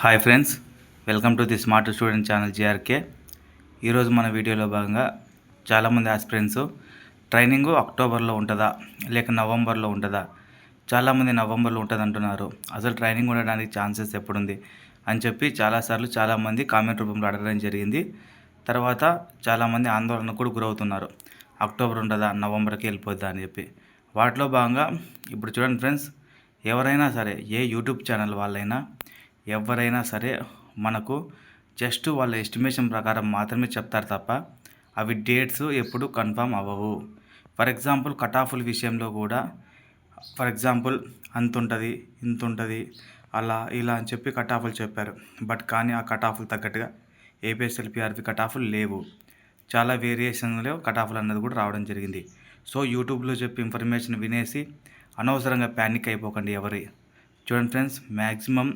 Hi friends, welcome to the smart student channel GRK. ఈరోజు మన వీడియోలో భాగంగా చాలామంది ఆస్పిరెంట్స్ ట్రైనింగు అక్టోబర్లో ఉంటుందా లేక నవంబర్లో ఉంటుందా, చాలామంది నవంబర్లో ఉంటుంది అంటున్నారు. అసలు ట్రైనింగ్ ఉండడానికి ఛాన్సెస్ ఎప్పుడుంది అని చెప్పి చాలామంది కామెంట్ రూపంలో అడగడం జరిగింది. తర్వాత చాలామంది ఆందోళన కూడా గురవుతున్నారు, అక్టోబర్ ఉంటుందా నవంబర్కి వెళ్ళిపోద్దా అని చెప్పి. వాటిలో భాగంగా ఇప్పుడు చూడండి ఫ్రెండ్స్, ఎవరైనా సరే ఏ యూట్యూబ్ ఛానల్ వాళ్ళైనా ఎవరైనా సరే మనకు జస్ట్ వాళ్ళ ఎస్టిమేషన్ ప్రకారం మాత్రమే చెప్తారు తప్ప అవి డేట్స్ ఎప్పుడు కన్ఫర్మ్ అవ్వవు. ఫర్ ఎగ్జాంపుల్ కట్ ఆఫ్ల విషయంలో కూడా ఫర్ ఎగ్జాంపుల్ అంత ఉంటుంది ఇంత ఉంటుంది అలా ఇలా అని చెప్పి కట్ ఆఫ్లు చెప్పారు. బట్ కానీ ఆ కట్ ఆఫ్లు తగ్గట్టుగా ఏపీఎస్ఎల్పిఆర్పి కట్ ఆఫ్లు లేవు. చాలా వేరియేషన్లో కట్ ఆఫ్లు అన్నది కూడా రావడం జరిగింది. సో యూట్యూబ్లో చెప్పి ఇన్ఫర్మేషన్ వినేసి అనవసరంగా ప్యానిక్ అయిపోకండి ఎవరి. చూడండి ఫ్రెండ్స్, మ్యాక్సిమం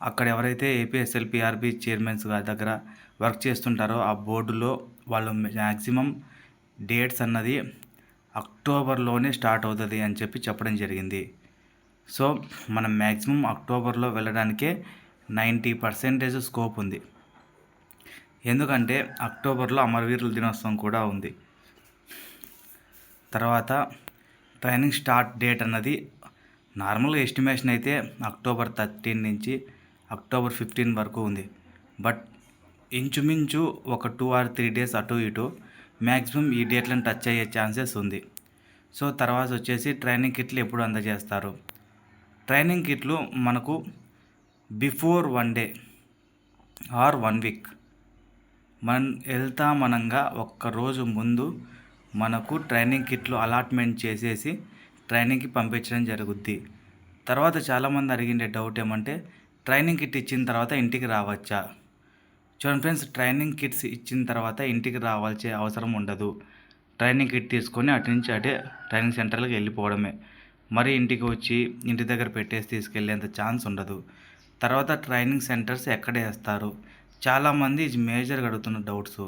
అక్కడ ఎవరైతే ఏపీఎస్ఎల్పిఆర్బి చైర్మన్స్ గారి దగ్గర వర్క్ చేస్తుంటారో ఆ బోర్డులో వాళ్ళు మ్యాక్సిమం డేట్స్ అన్నది అక్టోబర్లోనే స్టార్ట్ అవుతుంది అని చెప్పి చెప్పడం జరిగింది. సో మనం మ్యాక్సిమం అక్టోబర్లో వెళ్ళడానికే 90% స్కోప్ ఉంది. ఎందుకంటే అక్టోబర్లో అమరవీరుల దినోత్సవం కూడా ఉంది. తర్వాత ట్రైనింగ్ స్టార్ట్ డేట్ అన్నది నార్మల్గా ఎస్టిమేషన్ అయితే అక్టోబర్ 13 నుంచి అక్టోబర్ 15 వరకు ఉంది. బట్ ఇంచుమించు ఒక 2 or 3 డేస్ అటు ఇటు మ్యాక్సిమం ఈ డేట్లను టచ్ అయ్యే ఛాన్సెస్ ఉంది. సో తర్వాత వచ్చేసి ట్రైనింగ్ కిట్లు ఎప్పుడు అందజేస్తారు. ట్రైనింగ్ కిట్లు మనకు బిఫోర్ 1 డే ఆర్ 1 వీక్ మనంగా ఒక్కరోజు ముందు మనకు ట్రైనింగ్ కిట్లు అలాట్మెంట్ చేసేసి ట్రైనింగ్కి పంపించడం జరుగుద్ది. తర్వాత చాలామంది అడిగిండే డౌట్ ఏమంటే ట్రైనింగ్ కిట్ ఇచ్చిన తర్వాత ఇంటికి రావచ్చా. చూడండి ఫ్రెండ్స్, ట్రైనింగ్ కిట్స్ ఇచ్చిన తర్వాత ఇంటికి రావాల్సే అవసరం ఉండదు. ట్రైనింగ్ కిట్ తీసుకొని అటు నుంచి అటే ట్రైనింగ్ సెంటర్లకు వెళ్ళిపోవడమే. మరి ఇంటికి వచ్చి ఇంటి దగ్గర పెట్టేసి తీసుకెళ్ళేంత ఛాన్స్ ఉండదు. తర్వాత ట్రైనింగ్ సెంటర్స్ ఎక్కడ వేస్తారు, చాలామంది మేజర్గా అడుగుతున్న డౌట్స్.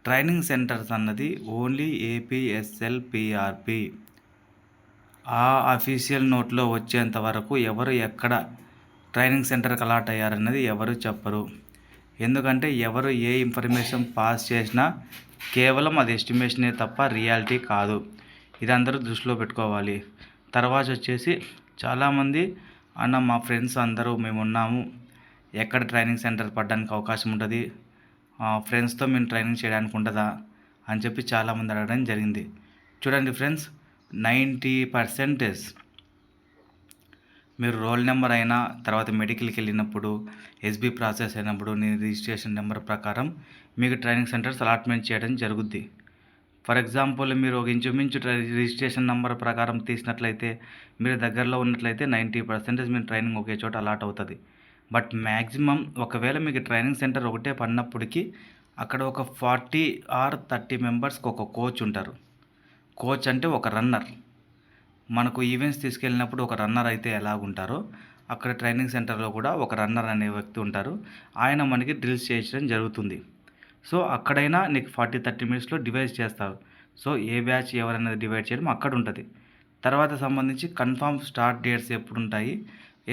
ట్రైనింగ్ సెంటర్స్ అన్నది ఓన్లీ ఏపీఎస్ఎల్పిఆర్పి ఆ అఫీషియల్ నోట్లో వచ్చేంత వరకు ఎవరు ఎక్కడ ట్రైనింగ్ సెంటర్కి అలాట్ అయ్యారన్నది ఎవరు చెప్పరు. ఎందుకంటే ఎవరు ఏ ఇన్ఫర్మేషన్ పాస్ చేసినా కేవలం అది ఎస్టిమేషనే తప్ప రియాలిటీ కాదు. ఇది అందరూ దృష్టిలో పెట్టుకోవాలి. తర్వాత వచ్చేసి చాలామంది అన్న మా ఫ్రెండ్స్ అందరూ మేము ఉన్నాము, ఎక్కడ ట్రైనింగ్ సెంటర్ పడడానికి అవకాశం ఉంటుంది, ఫ్రెండ్స్తో మేము ట్రైనింగ్ చేయడానికి ఉంటుందా అని చెప్పి చాలామంది అడగడం జరిగింది. చూడండి ఫ్రెండ్స్, 90% మీరు రోల్ నెంబర్ అయినా తర్వాత మెడికల్కి వెళ్ళినప్పుడు ఎస్బీ ప్రాసెస్ అయినప్పుడు నీ రిజిస్ట్రేషన్ నెంబర్ ప్రకారం మీకు ట్రైనింగ్ సెంటర్స్ అలాట్మెంట్ చేయడం జరుగుద్ది. ఫర్ ఎగ్జాంపుల్ మీరు ఒక ఇంచుమించు రిజిస్ట్రేషన్ నెంబర్ ప్రకారం తీసినట్లయితే మీరు దగ్గరలో ఉన్నట్లయితే 90% మీ ట్రైనింగ్ ఒకే చోట అలాట్ అవుతుంది. బట్ మ్యాక్సిమం ఒకవేళ మీకు ట్రైనింగ్ సెంటర్ ఒకటే పడినప్పటికీ అక్కడ ఒక 40 or 30 మెంబర్స్కి ఒక కోచ్ ఉంటారు. కోచ్ అంటే ఒక రన్నర్. మనకు ఈవెంట్స్ తీసుకెళ్ళినప్పుడు ఒక రన్నర్ అయితే ఎలాగుంటారో అక్కడ ట్రైనింగ్ సెంటర్లో కూడా ఒక రన్నర్ అనే వ్యక్తి ఉంటారు. ఆయన మనకి డ్రిల్స్ చేయించడం జరుగుతుంది. సో అక్కడైనా నీకు 40-30 మినిట్స్లో డివైడ్ చేస్తారు. సో ఏ బ్యాచ్ ఎవరనేది డివైడ్ చేయడం అక్కడ ఉంటుంది. తర్వాత సంబంధించి కన్ఫామ్ స్టార్ట్ డేట్స్ ఎప్పుడు ఉంటాయి,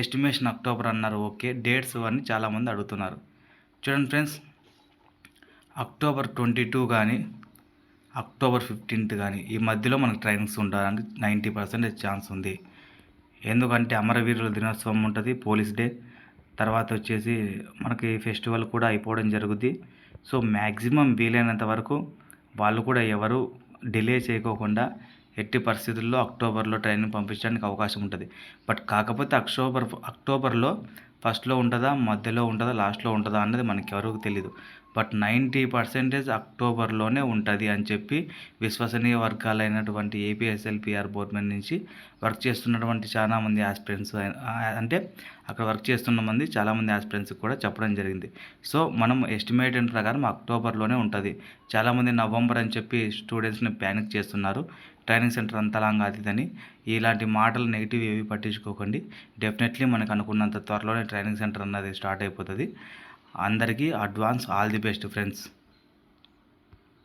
ఎస్టిమేషన్ అక్టోబర్ అన్నారు, ఓకే డేట్స్ అని చాలామంది అడుగుతున్నారు. చూడండి ఫ్రెండ్స్, అక్టోబర్ 22 కానీ అక్టోబర్ 15 కానీ ఈ మధ్యలో మనకు ట్రైనింగ్స్ ఉండడానికి 90% ఛాన్స్ ఉంది. ఎందుకంటే అమరవీరుల దినోత్సవం ఉంటుంది, పోలీస్ డే, తర్వాత వచ్చేసి మనకి ఫెస్టివల్ కూడా అయిపోవడం జరుగుద్ది. సో మ్యాక్సిమం వీలైనంత వరకు వాళ్ళు కూడా ఎవరు డిలే చేయకోకుండా ఎట్టి పరిస్థితుల్లో అక్టోబర్లో ట్రైనింగ్ పంపించడానికి అవకాశం ఉంటుంది. బట్ కాకపోతే అక్టోబర్లో ఫస్ట్లో ఉంటుందా, మధ్యలో ఉంటుందా, లాస్ట్లో ఉంటుందా అన్నది మనకి ఎవరికి తెలియదు. బట్ 90% అక్టోబర్లోనే ఉంటుంది అని చెప్పి విశ్వసనీయ వర్గాలైనటువంటి ఏపీఎస్ఎల్పిఆర్ బోర్డు నుంచి వర్క్ చేస్తున్నటువంటి చాలామంది ఆస్పిరెంట్స్ అంటే అక్కడ వర్క్ చేస్తున్న చాలామంది ఆస్పిరెంట్స్కి కూడా చెప్పడం జరిగింది. సో మనం ఎస్టిమేటెడ్ ప్రకారం అక్టోబర్లోనే ఉంటుంది. చాలామంది నవంబర్ అని చెప్పి స్టూడెంట్స్ని ప్యానిక్ చేస్తున్నారు, ట్రైనింగ్ సెంటర్ అంతలాగా అదిదని. ఇలాంటి మాటలు నెగిటివ్ ఏవి పట్టించుకోకండి. డెఫినెట్లీ మనకు అనుకున్నంత త్వరలోనే ట్రైనింగ్ సెంటర్ అన్నది స్టార్ట్ అయిపోతుంది. అందరికీ advance all the best friends.